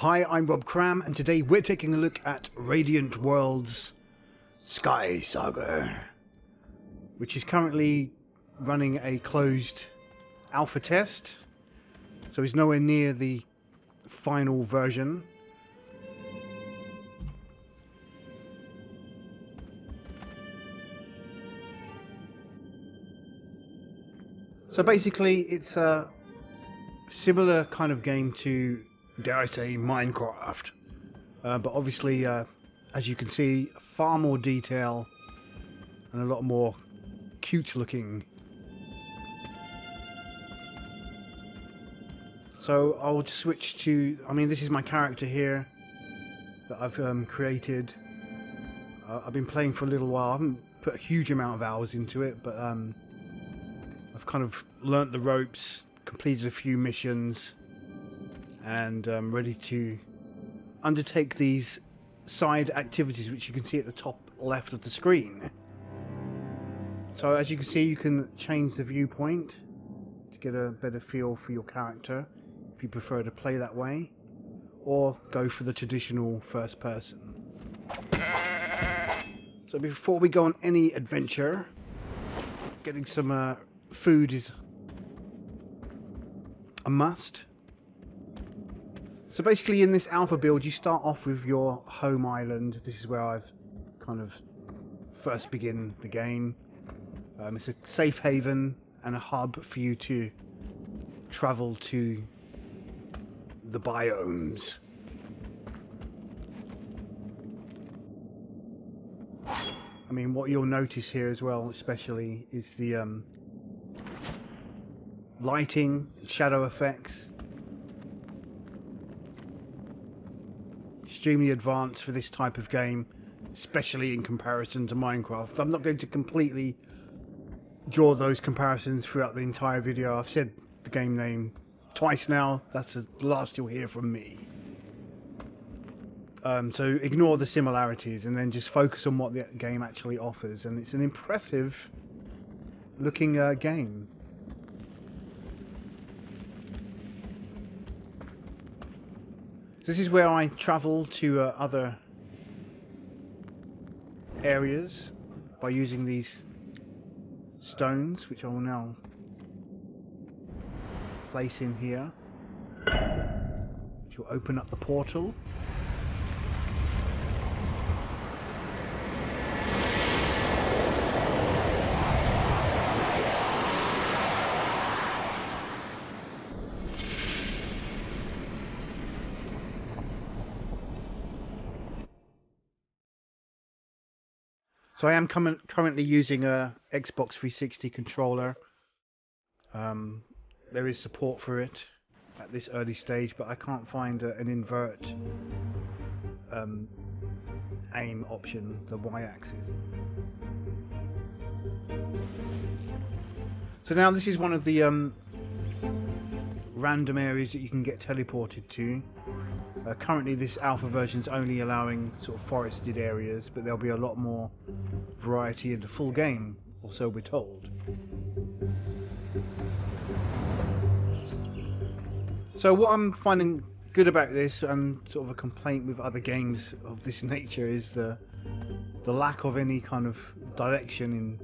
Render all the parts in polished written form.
Hi, I'm Cram, and today we're taking a look at Radiant Worlds SkySaga, which is currently running a closed alpha test, so it's nowhere near the final version. So basically it's a similar kind of game to, dare I say, Minecraft, but obviously as you can see, far more detail and a lot more cute looking. So I'll switch to, this is my character here that I've created. I've been playing for a little while. I haven't put a huge amount of hours into it, but I've kind of learnt the ropes, completed a few missions, and I'm ready to undertake these side activities which you can see at the top left of the screen. So as you can see, you can change the viewpoint to get a better feel for your character if you prefer to play that way, or go for the traditional first person. So before we go on any adventure, getting some food is a must. So basically in this alpha build you start off with your home island. This is where I've kind of first begin the game. It's a safe haven and a hub for you to travel to the biomes. What you'll notice here as well especially is the lighting, shadow effects. Extremely advanced for this type of game, especially in comparison to Minecraft. I'm not going to completely draw those comparisons throughout the entire video. I've said the game name twice now. That's the last you'll hear from me. So ignore the similarities and then just focus on what the game actually offers, and it's an impressive looking game. So this is where I travel to other areas by using these stones, which I will now place in here, which will open up the portal. So I am currently using a Xbox 360 controller. There is support for it at this early stage, but I can't find an invert aim option, the Y-axis. So now this is one of the random areas that you can get teleported to. Currently this alpha version is only allowing sort of forested areas, but there'll be a lot more variety in the full game, or so we're told. So what I'm finding good about this, and sort of a complaint with other games of this nature, is the lack of any kind of direction in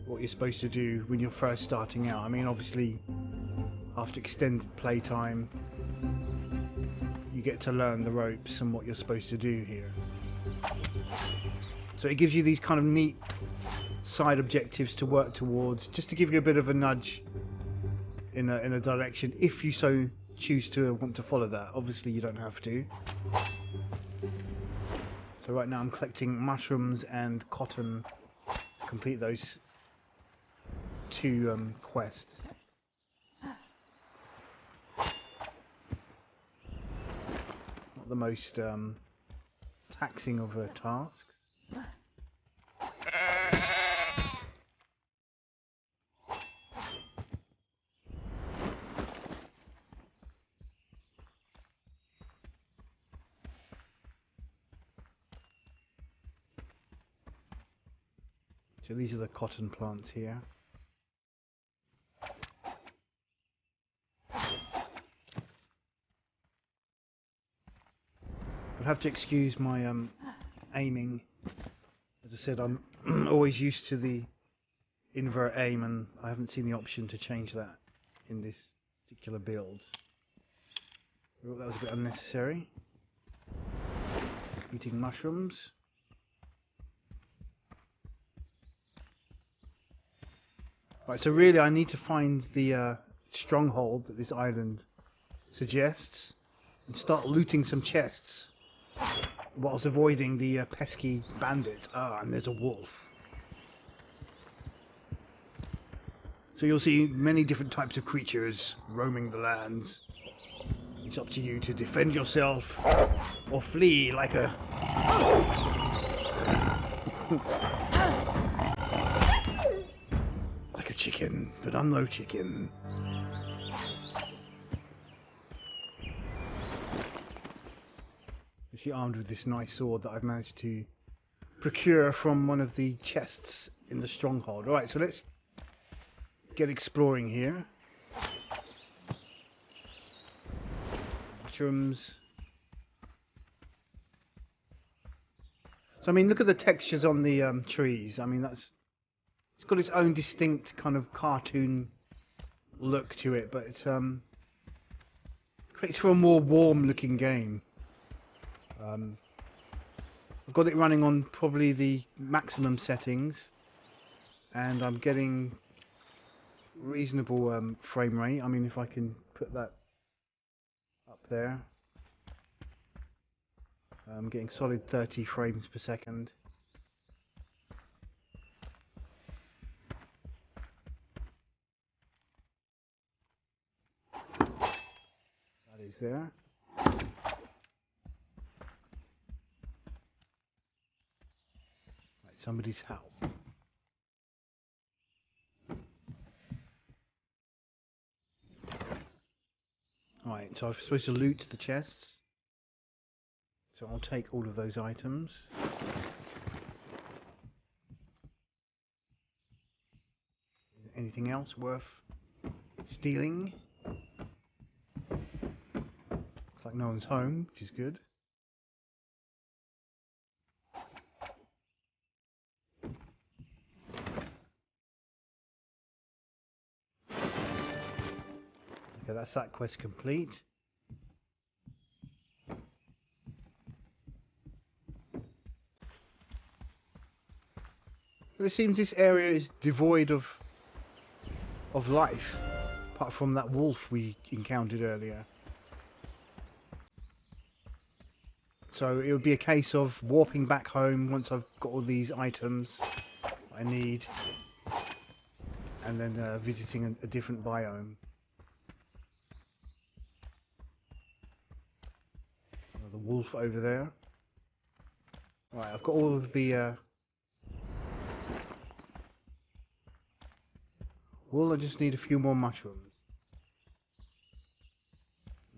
what you're supposed to do when you're first starting out. Obviously after extended playtime you get to learn the ropes and what you're supposed to do here. So it gives you these kind of neat side objectives to work towards, just to give you a bit of a nudge in a direction, if you so choose to want to follow that. Obviously you don't have to. So right now I'm collecting mushrooms and cotton to complete those two quests. Not the most taxing of tasks. So these are the cotton plants here. have to excuse my aiming. As I said, I'm always used to the invert aim, and I haven't seen the option to change that in this particular build. Oh, that was a bit unnecessary. Eating mushrooms. Right, so really I need to find the stronghold that this island suggests and start looting some chests whilst avoiding the pesky bandits. Ah, and there's a wolf. So you'll see many different types of creatures roaming the lands. It's up to you to defend yourself or flee like a... like a chicken, but I'm no chicken. She's armed with this nice sword that I've managed to procure from one of the chests in the stronghold. Alright, so let's get exploring here. Mushrooms. So I mean, look at the textures on the trees. I mean, it's got its own distinct kind of cartoon look to it, but it's creates for a more warm-looking game. I've got it running on probably the maximum settings, and I'm getting reasonable frame rate. I mean, if I can put that up there, I'm getting solid 30 frames per second. That is there. Right, somebody's house. Right, so I'm supposed to loot the chests. So I'll take all of those items. Anything else worth stealing? Looks like no one's home, which is good. Okay, that's that quest complete. But it seems this area is devoid of life, apart from that wolf we encountered earlier. So it would be a case of warping back home once I've got all these items I need, and then visiting a different biome. The wolf over there. Right, I've got all of the wool. I just need a few more mushrooms.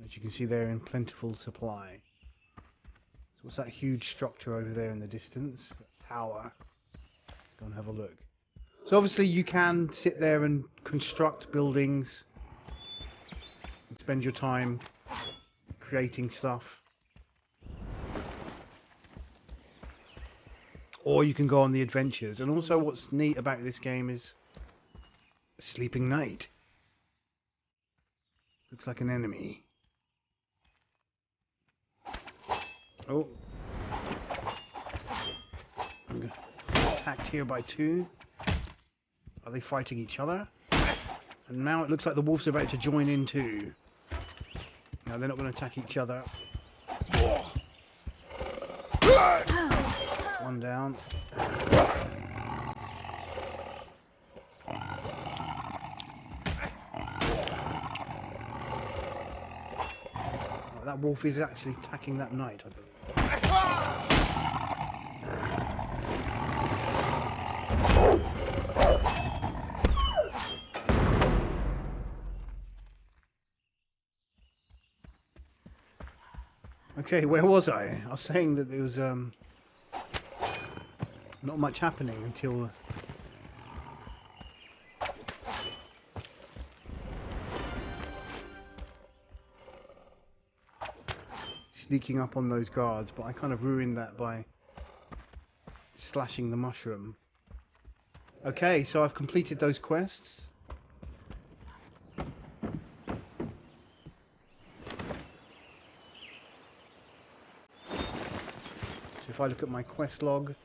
As you can see, they're in plentiful supply. So what's that huge structure over there in the distance? Tower. Let's go and have a look. So obviously you can sit there and construct buildings and spend your time creating stuff. Or you can go on the adventures. And also what's neat about this game is a sleeping night. Looks like an enemy. Oh. I'm attacked here by two. Are they fighting each other? And now it looks like the wolf's about to join in too. No, they're not going to attack each other. One down. Oh, that wolf is actually attacking that knight, I believe. Okay, where was I? I was saying that there was not much happening until sneaking up on those guards, but I kind of ruined that by slashing the mushroom. Okay, so I've completed those quests. So if I look at my quest log,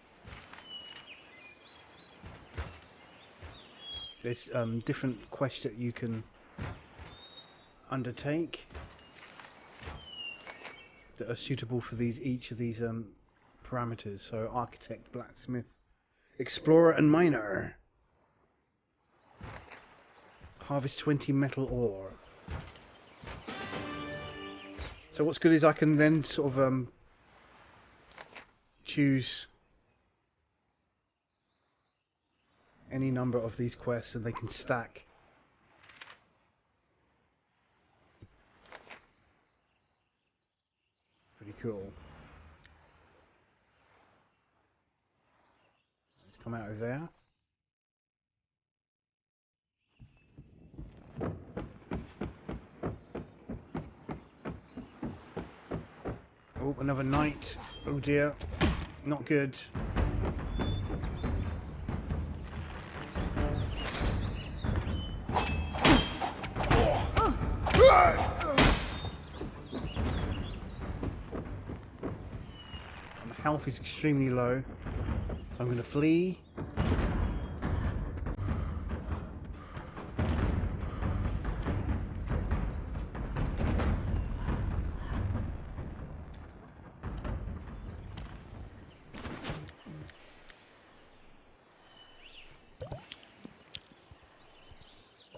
there's different quests that you can undertake that are suitable for each of these parameters. So architect, blacksmith, explorer and miner. Harvest 20 metal ore. So what's good is I can then sort of choose any number of these quests and they can stack. Pretty cool. Let's come out of there. Oh, another night. Oh dear. Not good. My health is extremely low. So I'm going to flee.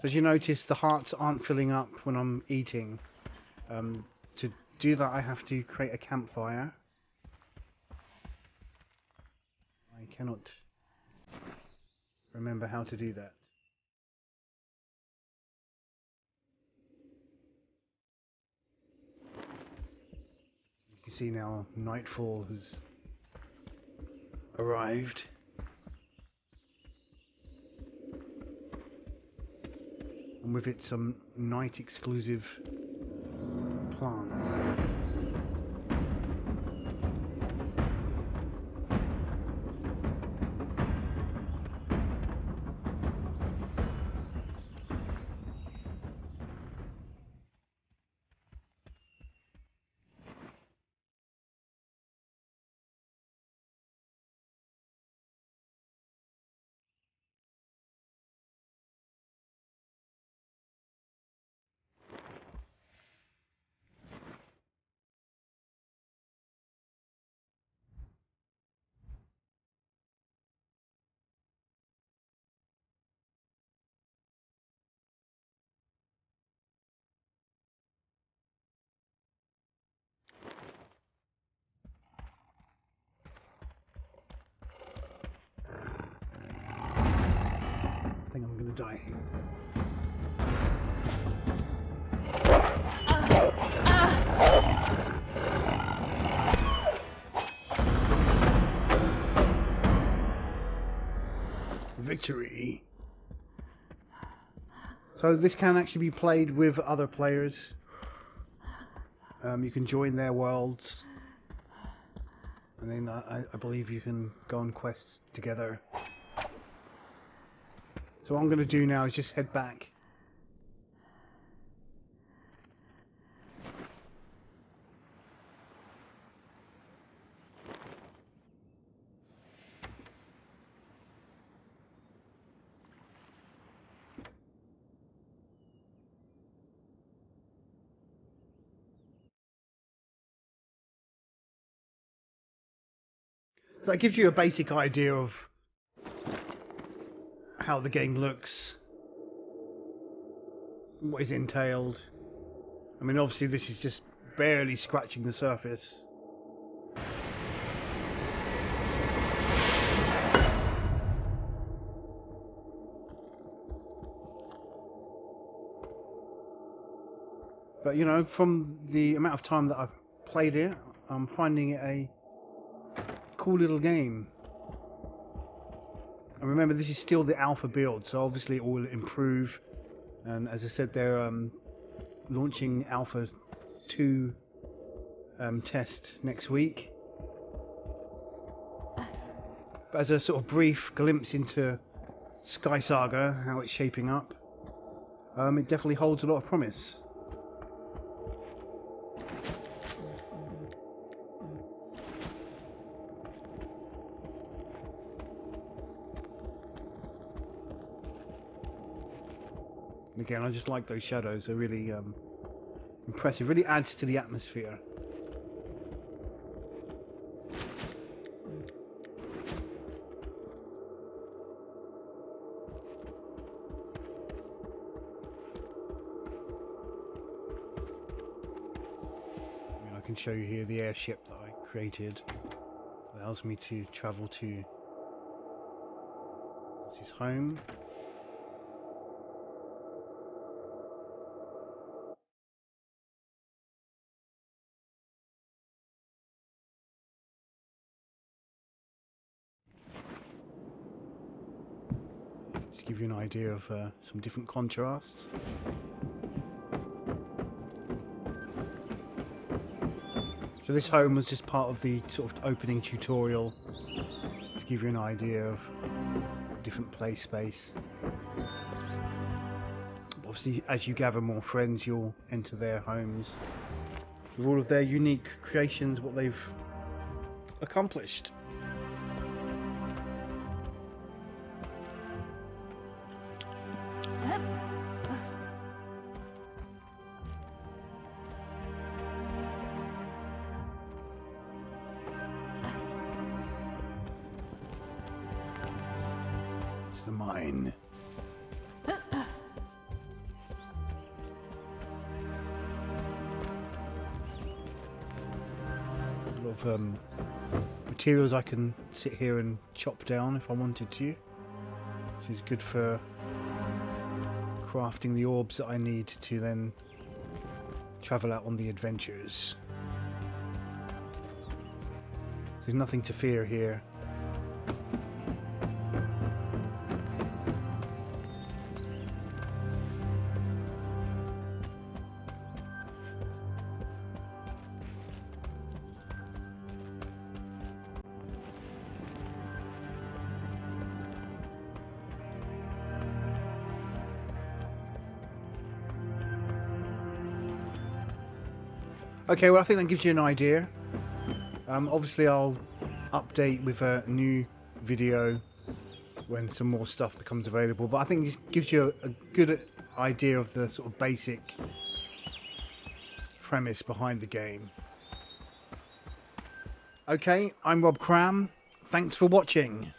As you notice, the hearts aren't filling up when I'm eating. To do that, I have to create a campfire. I cannot remember how to do that. You can see now nightfall has arrived. And with it some night exclusive plants. I think I'm going to die. Victory! So this can actually be played with other players. You can join their worlds. And then I believe you can go on quests together. So what I'm going to do now is just head back. So that gives you a basic idea of how the game looks, what is entailed. I mean, obviously this is just barely scratching the surface. But you know, from the amount of time that I've played it, I'm finding it a cool little game. And remember, this is still the alpha build, so obviously it will improve. And as I said, they're launching alpha 2 test next week. But as a sort of brief glimpse into SkySaga, how it's shaping up, it definitely holds a lot of promise. And again, I just like those shadows. They're really impressive. Really adds to the atmosphere. I can show you here the airship that I created. Allows me to travel to his home. Just give you an idea of some different contrasts. So this home was just part of the sort of opening tutorial to give you an idea of different play space. Obviously, as you gather more friends, you'll enter their homes with all of their unique creations, what they've accomplished. It's the mine. A lot of materials I can sit here and chop down if I wanted to, which is good for crafting the orbs that I need to then travel out on the adventures. There's nothing to fear here. Okay, well I think that gives you an idea. Obviously I'll update with a new video when some more stuff becomes available, but I think this gives you a good idea of the sort of basic premise behind the game. Okay, I'm Rob Cram. Thanks for watching.